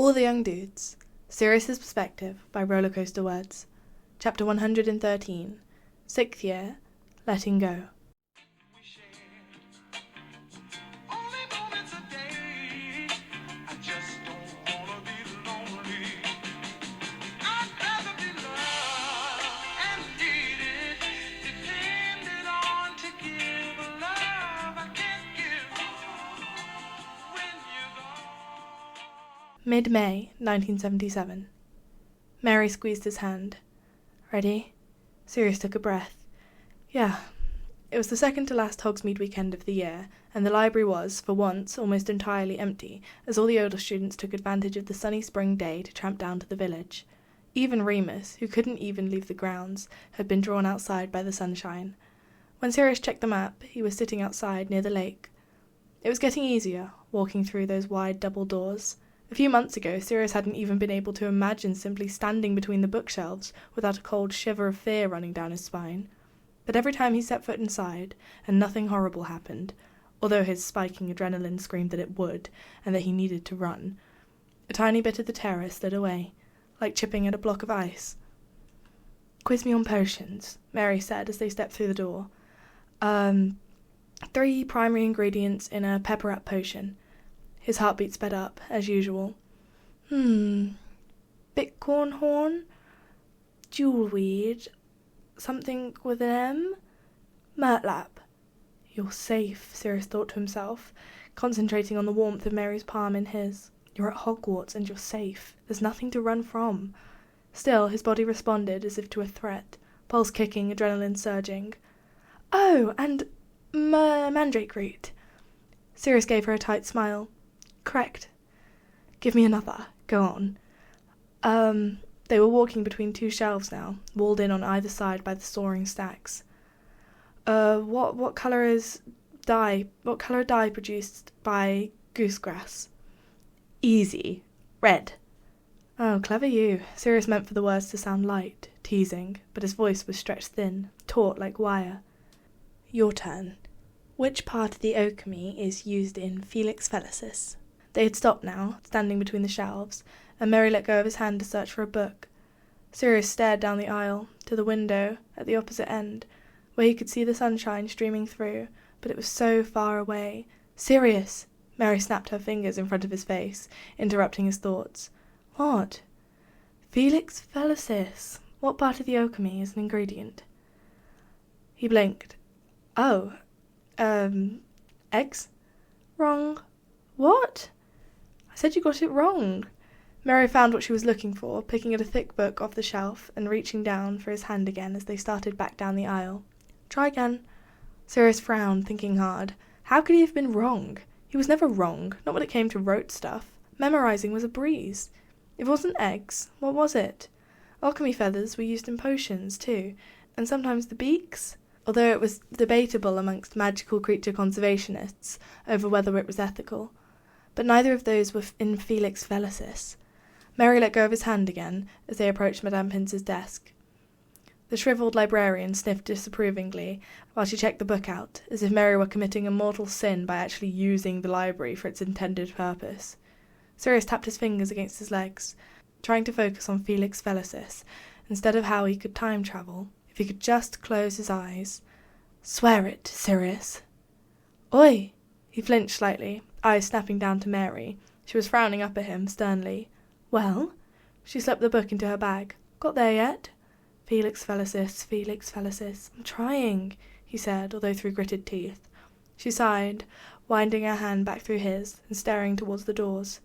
All the Young Dudes, Sirius's Perspective by Rollercoaster Words. Chapter 113, 6th Year, Letting Go. Mid-May, 1977. Mary squeezed his hand. Ready? Sirius took a breath. Yeah. It was the second to last Hogsmeade weekend of the year, and the library was, for once, almost entirely empty, as all the older students took advantage of the sunny spring day to tramp down to the village. Even Remus, who couldn't even leave the grounds, had been drawn outside by the sunshine. When Sirius checked the map, he was sitting outside near the lake. It was getting easier, walking through those wide double doors. A few months ago, Sirius hadn't even been able to imagine simply standing between the bookshelves without a cold shiver of fear running down his spine. But every time he set foot inside, and nothing horrible happened, although his spiking adrenaline screamed that it would, and that he needed to run, a tiny bit of the terror slid away, like chipping at a block of ice. "Quiz me on potions," Mary said as they stepped through the door. 3 primary ingredients in a pepper-up potion." His heartbeat sped up, as usual. Bicorn horn? Jewelweed? Something with an M? Murtlap. You're safe, Sirius thought to himself, concentrating on the warmth of Mary's palm in his. You're at Hogwarts and you're safe. There's nothing to run from. Still, his body responded as if to a threat, pulse kicking, adrenaline surging. Oh, and mandrake root. Sirius gave her a tight smile. Correct. Give me another. Go on. They were walking between 2 shelves now, walled in on either side by the soaring stacks. What colour is dye? What colour dye produced by goosegrass? Easy. Red. Oh, clever you. Sirius meant for the words to sound light, teasing, but his voice was stretched thin, taut like wire. Your turn. Which part of the alchemy is used in Felix Felicis? They had stopped now, standing between the shelves, and Mary let go of his hand to search for a book. Sirius stared down the aisle, to the window, at the opposite end, where he could see the sunshine streaming through, but it was so far away. Sirius! Mary snapped her fingers in front of his face, interrupting his thoughts. What? Felix Felicis. What part of the alchemy is an ingredient? He blinked. Oh. Eggs? Wrong. What? I said you got it wrong. Mary found what she was looking for, picking at a thick book off the shelf and reaching down for his hand again as they started back down the aisle. Try again. Sirius frowned, thinking hard. How could he have been wrong? He was never wrong, not when it came to rote stuff. Memorizing was a breeze. If it wasn't eggs, what was it? Alchemy feathers were used in potions, too, and sometimes the beaks, although it was debatable amongst magical creature conservationists over whether it was ethical. But neither of those were in Felix Felicis. Mary let go of his hand again as they approached Madame Pince's desk. The shriveled librarian sniffed disapprovingly while she checked the book out, as if Mary were committing a mortal sin by actually using the library for its intended purpose. Sirius tapped his fingers against his legs, trying to focus on Felix Felicis, instead of how he could time travel, if he could just close his eyes. Swear it, Sirius. Oi! He flinched slightly, eyes snapping down to Mary. She was frowning up at him, sternly. Well? She slipped the book into her bag. Got there yet? Felix Felicis, Felix Felicis. I'm trying, he said, although through gritted teeth. She sighed, winding her hand back through his, and staring towards the doors.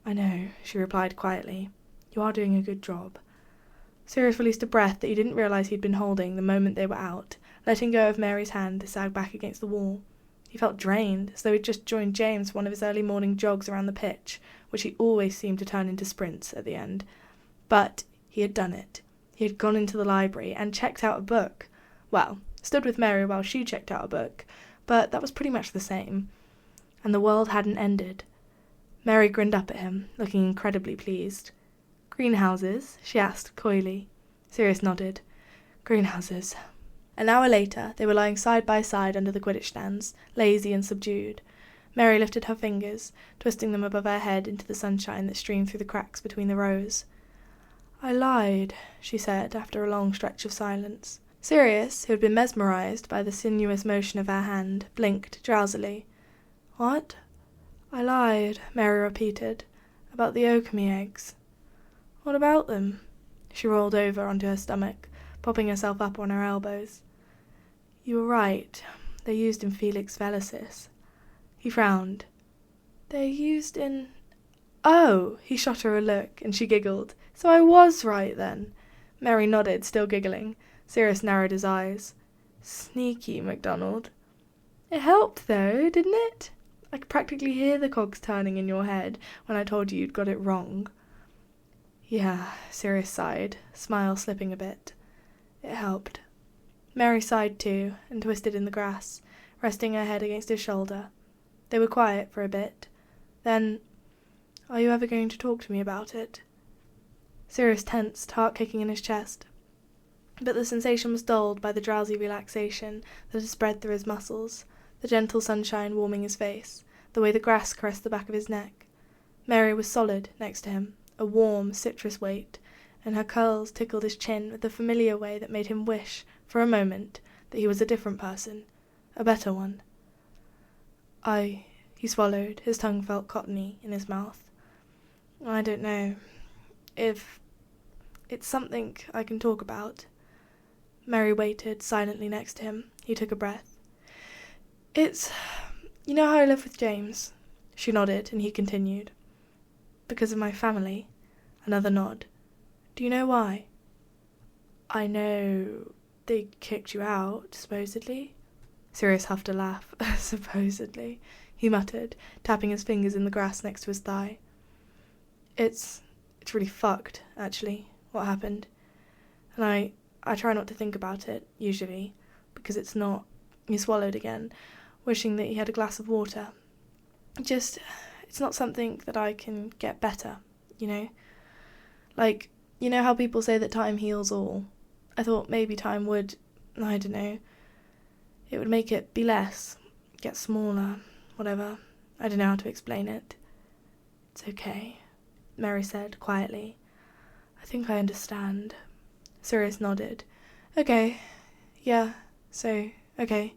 I know, she replied quietly. You are doing a good job. Sirius released a breath that he didn't realize he'd been holding the moment they were out, letting go of Mary's hand to sag back against the wall. He felt drained, as though he'd just joined James for one of his early morning jogs around the pitch, which he always seemed to turn into sprints at the end. But he had done it. He had gone into the library and checked out a book. Well, stood with Mary while she checked out a book, but that was pretty much the same. And the world hadn't ended. Mary grinned up at him, looking incredibly pleased. Greenhouses? She asked coyly. Sirius nodded. Greenhouses. An hour later, they were lying side by side under the Quidditch stands, lazy and subdued. Mary lifted her fingers, twisting them above her head into the sunshine that streamed through the cracks between the rows. "I lied," she said, after a long stretch of silence. Sirius, who had been mesmerized by the sinuous motion of her hand, blinked drowsily. "What?" "I lied," Mary repeated, "about the okami eggs." "What about them?" She rolled over onto her stomach, propping herself up on her elbows. "You were right. They're used in Felix Felicis." He frowned. "They're used in—" "Oh!" He shot her a look, and she giggled. "So I was right, then." Mary nodded, still giggling. Sirius narrowed his eyes. "Sneaky, MacDonald." "It helped, though, didn't it? I could practically hear the cogs turning in your head when I told you you'd got it wrong." "Yeah," Sirius sighed, smile slipping a bit. "It helped." Mary sighed too, and twisted in the grass, resting her head against his shoulder. They were quiet for a bit. Then, "Are you ever going to talk to me about it?" Sirius tensed, heart kicking in his chest. But the sensation was dulled by the drowsy relaxation that had spread through his muscles, the gentle sunshine warming his face, the way the grass caressed the back of his neck. Mary was solid next to him, a warm, citrus weight, and her curls tickled his chin with the familiar way that made him wish, for a moment, that he was a different person, a better one. He swallowed, his tongue felt cottony in his mouth. "I don't know if it's something I can talk about." Mary waited silently next to him. He took a breath. You know how I live with James?" She nodded, and he continued. "Because of my family." Another nod. "Do you know why?" "I know they kicked you out, supposedly." Sirius huffed a laugh. "Supposedly," he muttered, tapping his fingers in the grass next to his thigh. It's really fucked, actually, what happened. And I try not to think about it, usually, because it's not—" He swallowed again, wishing that he had a glass of water. It's not something that I can get better, you know? Like, you know how people say that time heals all? I thought maybe time would, I don't know, it would make it be less, get smaller, whatever. I don't know how to explain it. "It's okay," Mary said quietly. "I think I understand." Sirius nodded. "Okay. Yeah. Okay.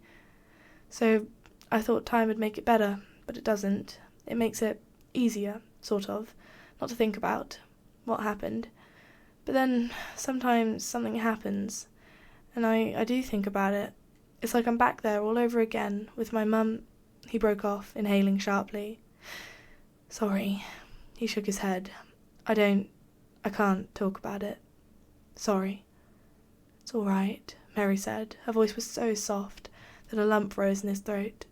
So, I thought time would make it better, but it doesn't. It makes it easier, sort of, not to think about what happened. But then, sometimes something happens, and I do think about it. It's like I'm back there all over again, with my mum—" He broke off, inhaling sharply. "Sorry." He shook his head. I can't talk about it. Sorry." "It's all right," Mary said. Her voice was so soft that a lump rose in his throat.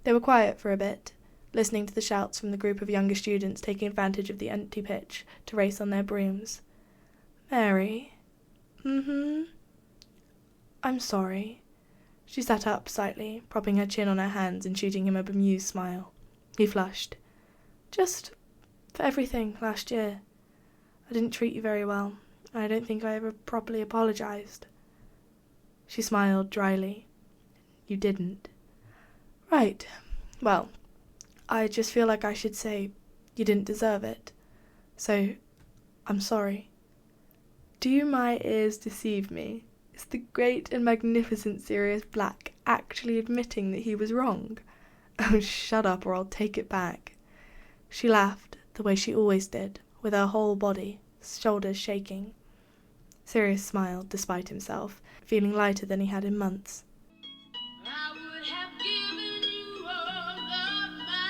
They were quiet for a bit, listening to the shouts from the group of younger students taking advantage of the empty pitch to race on their brooms. "Mary?" "Mm-hmm." "I'm sorry." She sat up slightly, propping her chin on her hands and shooting him a bemused smile. He flushed. "Just for everything last year. I didn't treat you very well, and I don't think I ever properly apologized." She smiled dryly. "You didn't." "Right. Well, I just feel like I should say you didn't deserve it. So, I'm sorry." Do my ears deceive me? Is the great and magnificent Sirius Black actually admitting that he was wrong? Oh, shut up, or I'll take it back. She laughed, the way she always did, with her whole body, shoulders shaking. Sirius smiled, despite himself, feeling lighter than he had in months. I would have given you all of my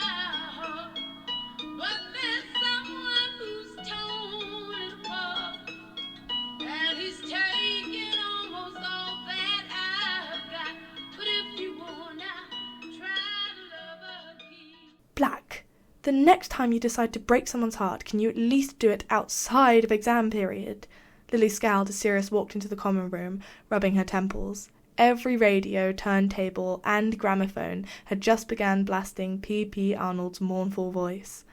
heart, but there's someone who's torn it apart, and he's taken almost all that I've got. But if you wanna try to love again. Black, the next time you decide to break someone's heart, can you at least do it outside of exam period? Lily scowled as Sirius walked into the common room, rubbing her temples. Every radio, turntable, and gramophone had just begun blasting P.P. Arnold's mournful voice.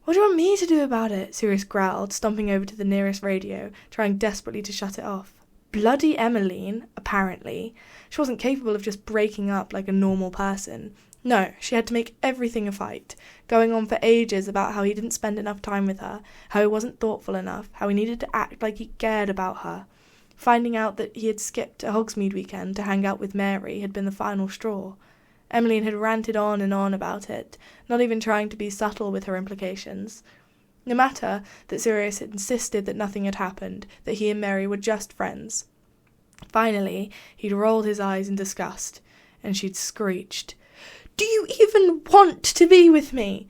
What do you want me to do about it? Sirius growled, stomping over to the nearest radio, trying desperately to shut it off. Bloody Emmeline, apparently. She wasn't capable of just breaking up like a normal person. No, she had to make everything a fight, going on for ages about how he didn't spend enough time with her, how he wasn't thoughtful enough, how he needed to act like he cared about her. Finding out that he had skipped a Hogsmeade weekend to hang out with Mary had been the final straw. Emmeline had ranted on and on about it, not even trying to be subtle with her implications. No matter that Sirius had insisted that nothing had happened, that he and Mary were just friends. Finally, he'd rolled his eyes in disgust, and she'd screeched, "Do you even want to be with me?"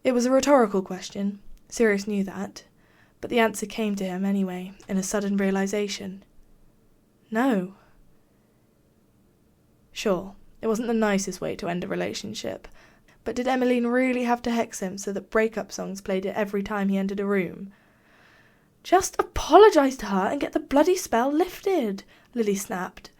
It was a rhetorical question. Sirius knew that, but the answer came to him anyway, in a sudden realization. No. Sure, it wasn't the nicest way to end a relationship, but did Emmeline really have to hex him so that breakup songs played it every time he entered a room? Just apologise to her and get the bloody spell lifted, Lily snapped.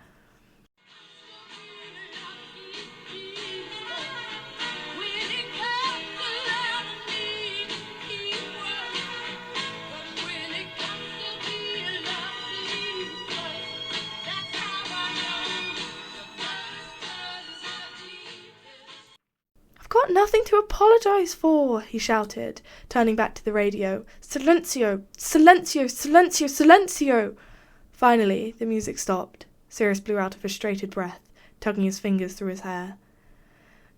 Got nothing to apologise for, he shouted, turning back to the radio. Silencio! Silencio! Silencio! Silencio! Finally, the music stopped. Sirius blew out a frustrated breath, tugging his fingers through his hair.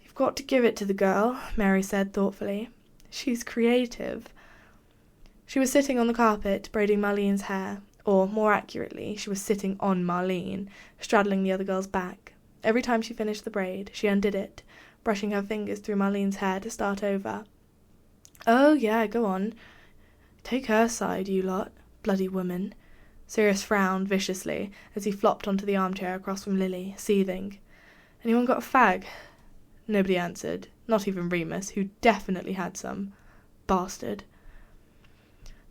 You've got to give it to the girl, Mary said thoughtfully. She's creative. She was sitting on the carpet, braiding Marlene's hair, or, more accurately, she was sitting on Marlene, straddling the other girl's back. Every time she finished the braid, she undid it, brushing her fingers through Marlene's hair to start over. Oh, yeah, go on. Take her side, you lot, bloody woman. Sirius frowned viciously as he flopped onto the armchair across from Lily, seething. Anyone got a fag? Nobody answered, not even Remus, who definitely had some. Bastard.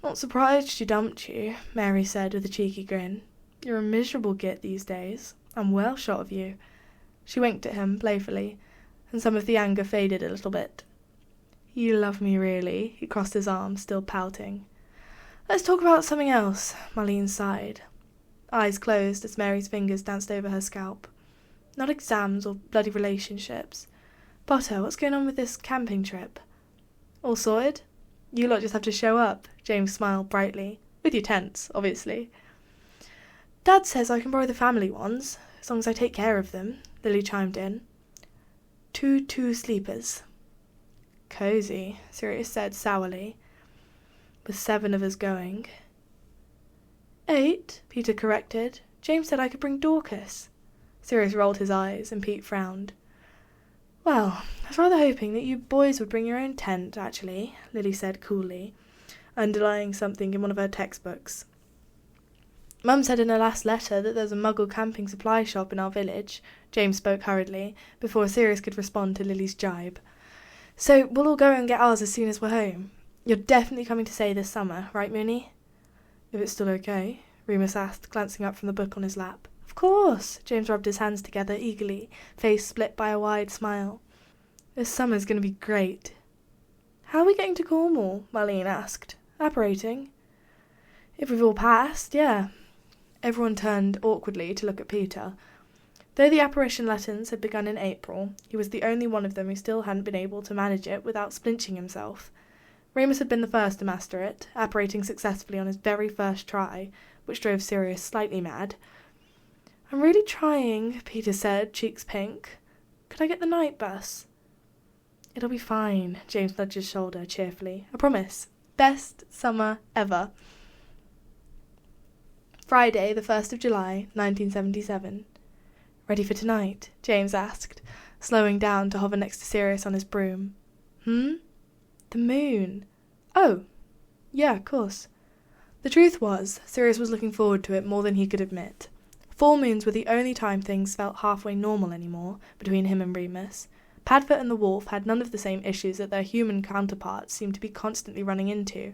Not surprised she dumped you, Mary said with a cheeky grin. You're a miserable git these days. I'm well shot of you. She winked at him playfully, and some of the anger faded a little bit. You love me, really? He crossed his arms, still pouting. Let's talk about something else, Marlene sighed. Eyes closed as Mary's fingers danced over her scalp. Not exams or bloody relationships. Potter, what's going on with this camping trip? All sorted? You lot just have to show up, James smiled brightly. With your tents, obviously. Dad says I can borrow the family ones, as long as I take care of them, Lily chimed in. 2 sleepers. Cosy, Sirius said sourly. With 7 of us going. 8, Peter corrected. James said I could bring Dorcas. Sirius rolled his eyes, and Pete frowned. Well, I was rather hoping that you boys would bring your own tent, actually, Lily said coolly, underlining something in one of her textbooks. Mum said in her last letter that there's a Muggle camping supply shop in our village. James spoke hurriedly, before Sirius could respond to Lily's jibe. So we'll all go and get ours as soon as we're home. You're definitely coming to stay this summer, right, Mooney? If it's still okay, Remus asked, glancing up from the book on his lap. Of course, James rubbed his hands together eagerly, face split by a wide smile. This summer's going to be great. How are we getting to Cornwall? Marlene asked. Apparating. If we've all passed, yeah. Everyone turned awkwardly to look at Peter. Though the apparition lessons had begun in April, he was the only one of them who still hadn't been able to manage it without splinching himself. Remus had been the first to master it, apparating successfully on his very first try, which drove Sirius slightly mad. I'm really trying, Peter said, cheeks pink. Could I get the night bus? It'll be fine, James nudged his shoulder cheerfully. I promise. Best summer ever. Friday, the 1st of July, 1977. Ready for tonight? James asked, slowing down to hover next to Sirius on his broom. The moon. Oh, yeah, of course. The truth was, Sirius was looking forward to it more than he could admit. Full moons were the only time things felt halfway normal anymore, between him and Remus. Padfoot and the wolf had none of the same issues that their human counterparts seemed to be constantly running into.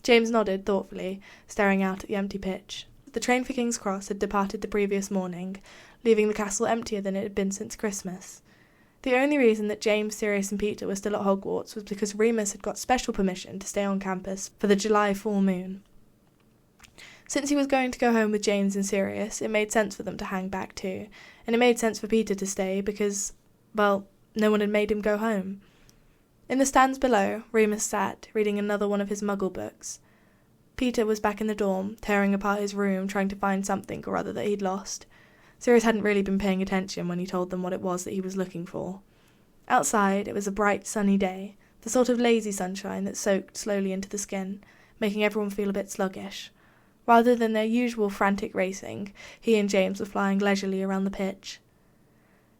James nodded thoughtfully, staring out at the empty pitch. The train for King's Cross had departed the previous morning, leaving the castle emptier than it had been since Christmas. The only reason that James, Sirius and Peter were still at Hogwarts was because Remus had got special permission to stay on campus for the July full moon. Since he was going to go home with James and Sirius, it made sense for them to hang back too, and it made sense for Peter to stay because, well, no one had made him go home. In the stands below, Remus sat, reading another one of his Muggle books. Peter was back in the dorm, tearing apart his room, trying to find something or other that he'd lost. Sirius hadn't really been paying attention when he told them what it was that he was looking for. Outside, it was a bright, sunny day, the sort of lazy sunshine that soaked slowly into the skin, making everyone feel a bit sluggish. Rather than their usual frantic racing, he and James were flying leisurely around the pitch.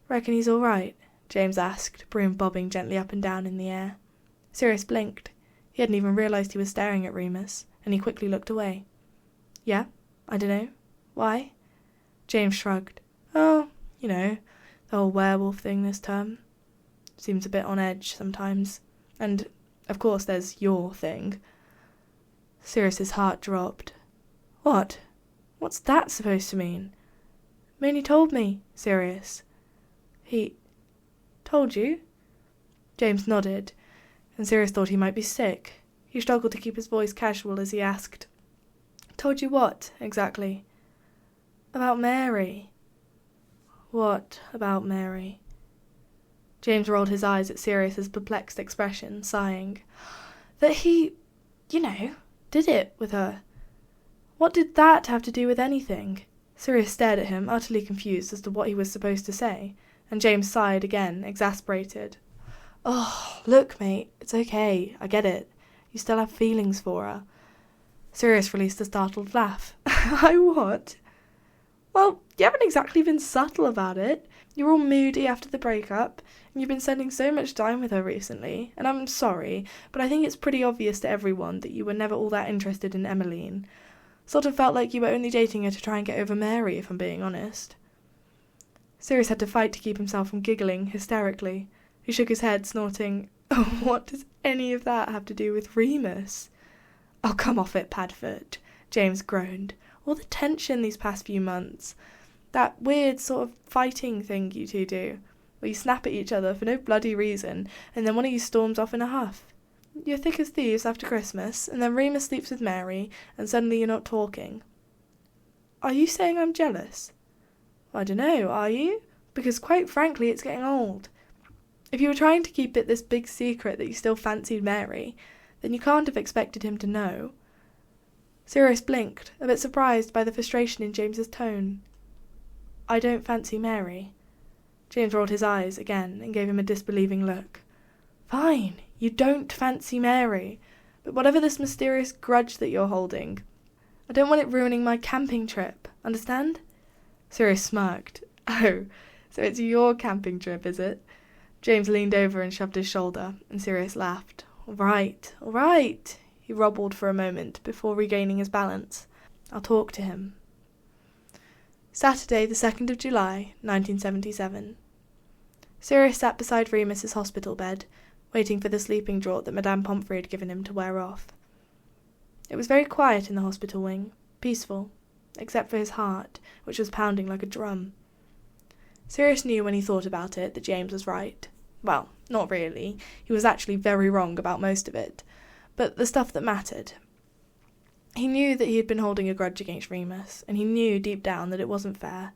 "Reckon he's all right?" James asked, broom bobbing gently up and down in the air. Sirius blinked. He hadn't even realised he was staring at Remus, and he quickly looked away. "Yeah? I dunno. Why?" James shrugged. "Oh, you know, the whole werewolf thing this term. Seems a bit on edge sometimes. And, of course, there's your thing." Sirius's heart dropped. "What? What's that supposed to mean?" "Mooney told me, Sirius." "He told you?" James nodded, and Sirius thought he might be sick. He struggled to keep his voice casual as he asked, "Told you what, exactly?" "About Mary." "What about Mary?" James rolled his eyes at Sirius's perplexed expression, sighing. "That he, did it with her. What did that have to do with anything?" Sirius stared at him, utterly confused as to what he was supposed to say, and James sighed again, exasperated. "Oh, look, mate, it's okay, I get it. You still have feelings for her." Sirius released a startled laugh. "I what?" "Well, you haven't exactly been subtle about it. You're all moody after the breakup, and you've been spending so much time with her recently, and I'm sorry, but I think it's pretty obvious to everyone that you were never all that interested in Emmeline. Sort of felt like you were only dating her to try and get over Mary, if I'm being honest." Sirius had to fight to keep himself from giggling hysterically. He shook his head, snorting, "Oh, what does any of that have to do with Remus?" "Oh, come off it, Padfoot," James groaned. "All the tension these past few months. That weird sort of fighting thing you two do, where you snap at each other for no bloody reason, and then one of you storms off in a huff. You're thick as thieves after Christmas, and then Remus sleeps with Mary, and suddenly you're not talking. Are you saying I'm jealous?" "I dunno, are you? Because quite frankly it's getting old. If you were trying to keep it this big secret that you still fancied Mary, then you can't have expected him to know." Sirius blinked, a bit surprised by the frustration in James's tone. "I don't fancy Mary." James rolled his eyes again and gave him a disbelieving look. "Fine, you don't fancy Mary, but whatever this mysterious grudge that you're holding, I don't want it ruining my camping trip, understand?" Sirius smirked. "Oh, so it's your camping trip, is it?" James leaned over and shoved his shoulder, and Sirius laughed. All right. He robbled for a moment before regaining his balance. "I'll talk to him." Saturday, the 2nd of July, 1977. Sirius sat beside Remus's hospital bed, waiting for the sleeping draught that Madame Pomfrey had given him to wear off. It was very quiet in the hospital wing, peaceful, except for his heart, which was pounding like a drum. Sirius knew when he thought about it that James was right. Well, not really. He was actually very wrong about most of it. But the stuff that mattered. He knew that he had been holding a grudge against Remus, and he knew deep down that it wasn't fair.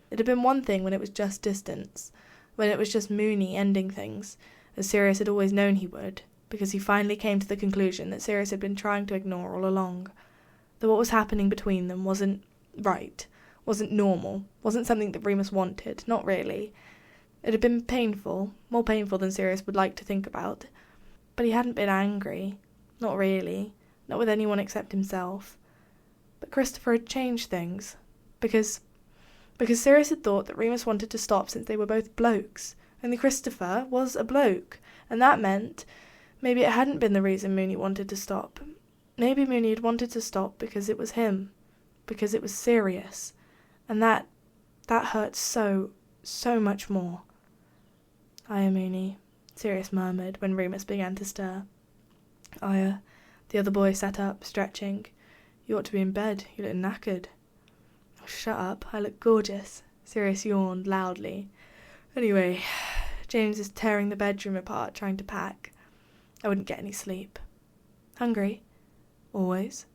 It had been one thing when it was just distance, when it was just Mooney ending things, as Sirius had always known he would, because he finally came to the conclusion that Sirius had been trying to ignore all along. That what was happening between them wasn't right, wasn't normal, wasn't something that Remus wanted, not really. It had been painful, more painful than Sirius would like to think about. But he hadn't been angry, not really, not with anyone except himself. But Christopher had changed things, because Sirius had thought that Remus wanted to stop since they were both blokes, only Christopher was a bloke, and that meant maybe it hadn't been the reason Mooney wanted to stop. Maybe Mooney had wanted to stop because it was him, because it was serious, and that hurt so much more. "Hiya, Mooney," Sirius murmured when Remus began to stir. "Hiya." The other boy sat up, stretching. "You ought to be in bed. You look knackered." "Oh, shut up. I look gorgeous." Sirius yawned loudly. "Anyway, James is tearing the bedroom apart trying to pack. I wouldn't get any sleep. Hungry? Always.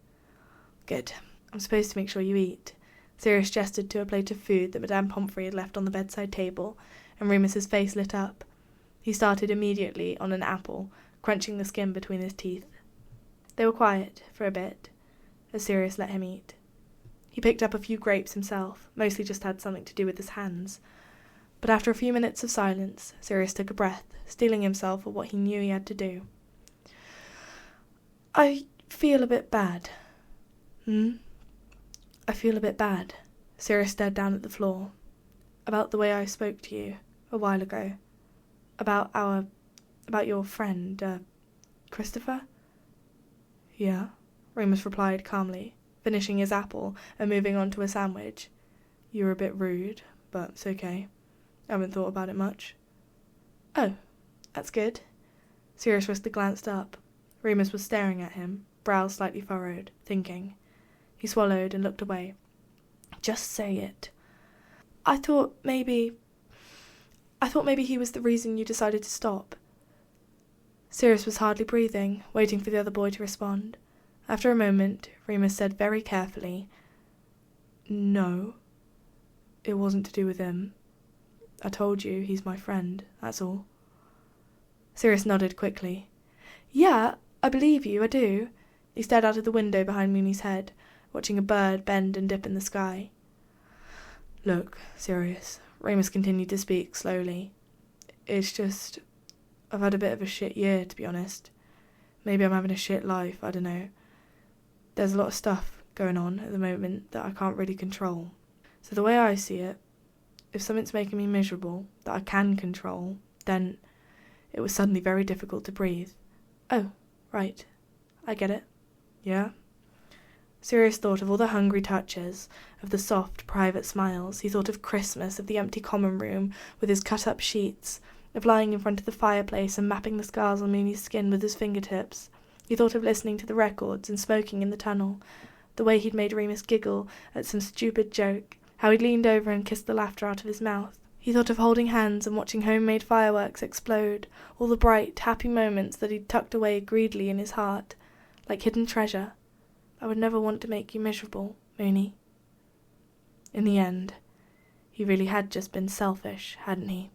Good. I'm supposed to make sure you eat. Sirius gestured to a plate of food that Madame Pomfrey had left on the bedside table, and Remus's face lit up. He started immediately on an apple, crunching the skin between his teeth. They were quiet for a bit, as Sirius let him eat. He picked up a few grapes himself, mostly just had something to do with his hands. But after a few minutes of silence, Sirius took a breath, steeling himself for what he knew he had to do. I feel a bit bad. I feel a bit bad. Sirius stared down at the floor. About the way I spoke to you a while ago. About your friend, Christopher? Yeah, Remus replied calmly, finishing his apple and moving on to a sandwich. You were a bit rude, but it's okay. I haven't thought about it much. Oh, that's good. Sirius Whistler glanced up. Remus was staring at him, brows slightly furrowed, thinking. He swallowed and looked away. Just say it. I thought maybe he was the reason you decided to stop. Sirius was hardly breathing, waiting for the other boy to respond. After a moment, Remus said very carefully, No, it wasn't to do with him. I told you he's my friend, that's all. Sirius nodded quickly. Yeah, I believe you, I do. He stared out of the window behind Mooney's head, watching a bird bend and dip in the sky. Look, Sirius, Remus continued to speak slowly. It's just, I've had a bit of a shit year, to be honest. Maybe I'm having a shit life, I don't know. There's a lot of stuff going on at the moment that I can't really control. So the way I see it, if something's making me miserable that I can control, then it was suddenly very difficult to breathe. Oh, right. I get it. Yeah? Sirius thought of all the hungry touches, of the soft, private smiles. He thought of Christmas, of the empty common room with his cut-up sheets, of lying in front of the fireplace and mapping the scars on Mooney's skin with his fingertips. He thought of listening to the records and smoking in the tunnel, the way he'd made Remus giggle at some stupid joke, how he'd leaned over and kissed the laughter out of his mouth. He thought of holding hands and watching homemade fireworks explode, all the bright, happy moments that he'd tucked away greedily in his heart, like hidden treasure. I would never want to make you miserable, Mooney. In the end, he really had just been selfish, hadn't he?